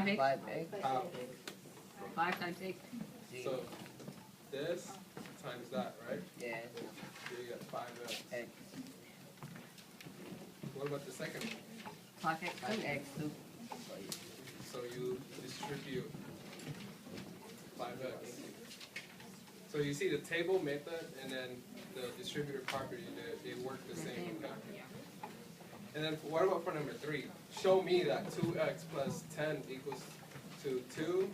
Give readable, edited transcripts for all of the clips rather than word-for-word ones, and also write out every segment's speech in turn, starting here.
5x. 5x. How? 5 times x. So this times that, right? Yes. So you get 5x. X. What about the second one? 5x. 5x too. So you distribute 5x. So you see the table method and then the distributor property, they work the same, okay? And then what about for number 3? Show me that 2x plus 10 equals to 2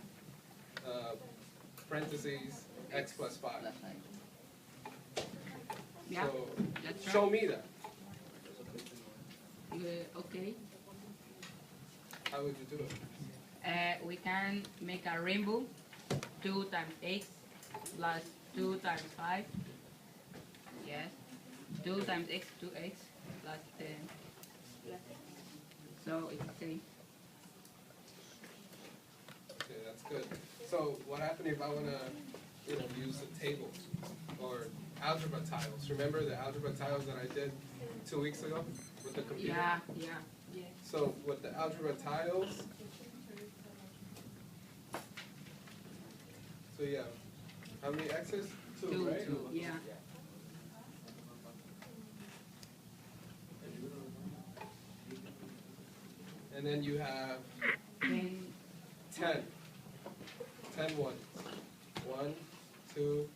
parentheses x plus 5. Plus 9. Yeah, So that's right. show me that. Okay. How would you do it? We can make a rainbow. 2 times x plus 2 times 5. Yes. 2 times x, 2x plus 10. So it's okay. Okay, that's good. So what happened if I want to, use the tables or algebra tiles? Remember the algebra tiles that I did 2 weeks ago with the computer? Yeah. So with the algebra tiles, so yeah, how many x's? 2, right? 2, yeah. And then you have Then 10. 10 ones. 1, 2,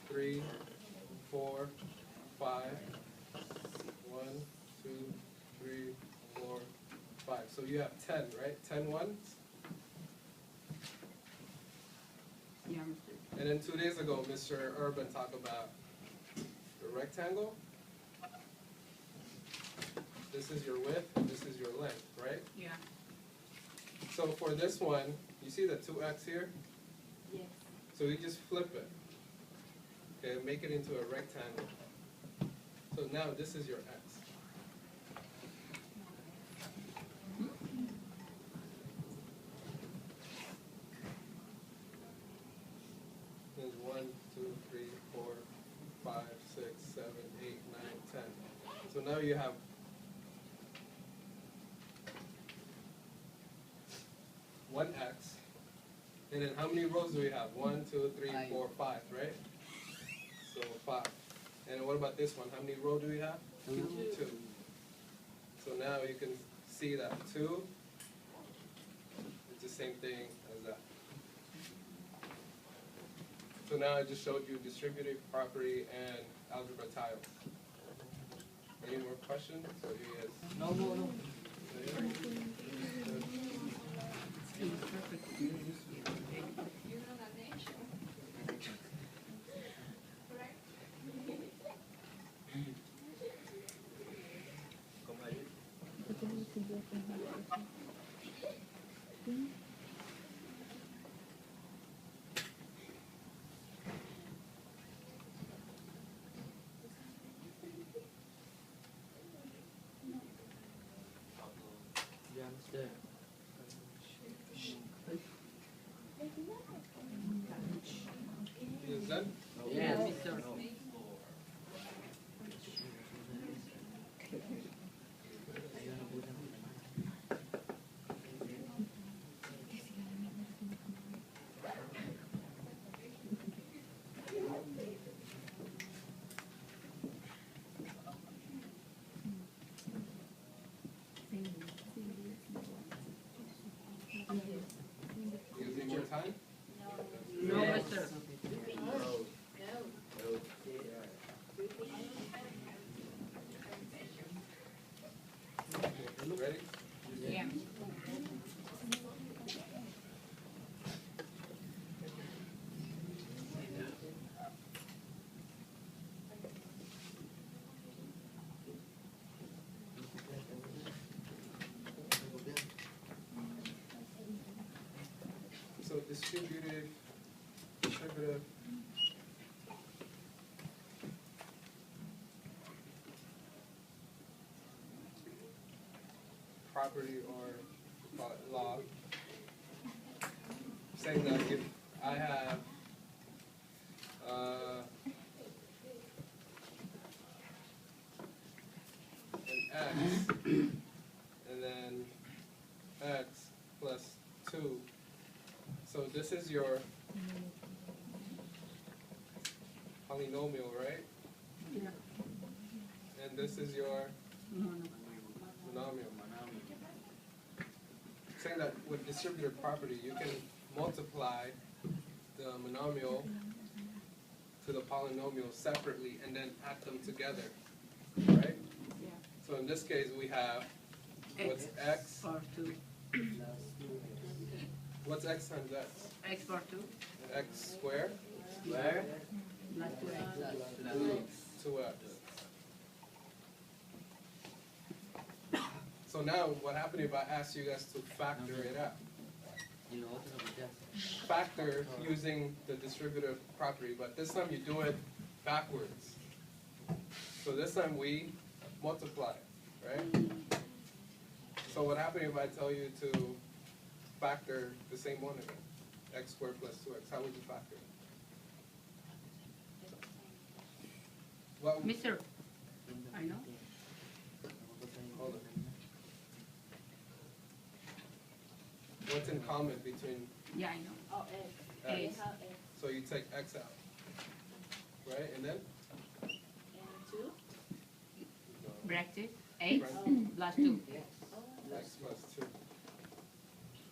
3, 4, 5. 1, 2, 3, 4, 5. So you have 10, right? 10 ones. yeah. And then 2 days ago, Mr. Urban talked about the rectangle. This is your width, and this is your length, right? Yeah. So for this one, you see the 2x here? Yes. So you just flip it. Okay, make it into a rectangle. So now this is your x. There's 1, 2, 3, 4, 5, 6, 7, 8, 9, 10. So now you have one x. And then how many rows do we have? 1, 2, 3, 4, 5, right? So 5. And what about this one? How many rows do we have? 2. So now you can see that 2 is the same thing as that. So now I just showed you distributive property and algebra tiles. Any more questions? Or you guys? No. You understand? Is that? Yeah, Mr. Using more time? No, Mr. Ready? Yeah. So distributive property or call it law, saying that if I have an x and then x plus 2 this is your polynomial, right? Yeah. And this is your monomial. Saying that with distributive property, you can multiply the monomial to the polynomial separately and then add them together, right? Yeah. So in this case, we have what's x? Or 2. What's x times x? X for 2. X squared Where? Plus 2x. plus 2x. So now, what happened if I asked you guys to factor it out? You know what to do. Factor using the distributive property, but this time you do it backwards. So this time we multiply, right? So what happened if I tell you to factor the same one again? X squared plus 2x. How would you factor it? Well, Mister, I know. hold on. What's in common between Yeah, I know. Oh, X. x? X. How X? So you take x out, right? And then? And 2? Bracket x Right. plus 2. Oh, X plus 2.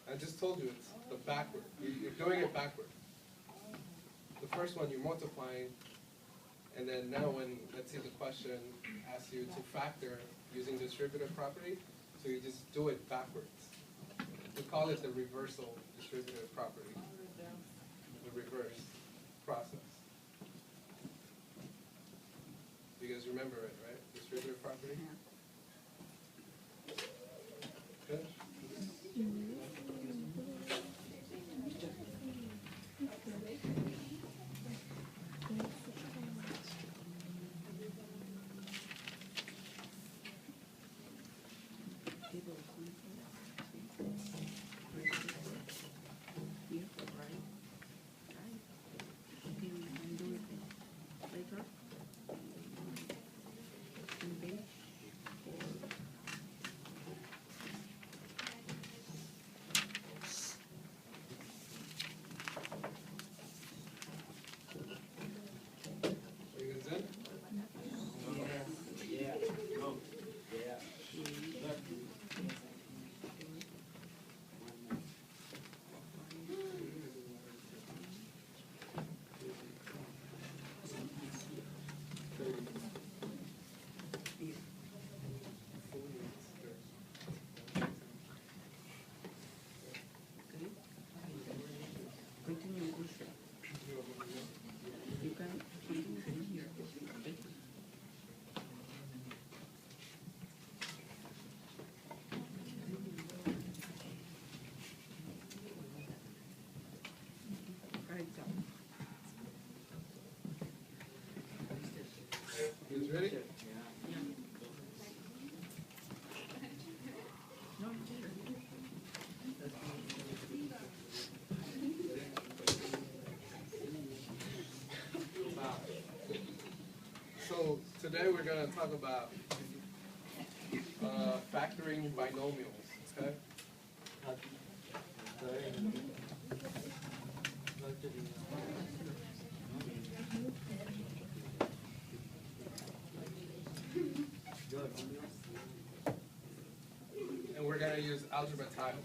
I just told you it's the backward. You're doing it backward. The first one you're multiplying, and then now when, let's say the question asks you to factor using distributive property, so you just do it backwards. We call it the reversal distributive property, the reverse process. You guys remember it, right? Distributive property? Good? Are you guys in? Yeah. Oh. Yeah. Continue. You can continue from here. Okay. Right down. You guys ready? Yeah. No, here. So today we're going to talk about factoring binomials, okay? And we're going to use algebra tiles.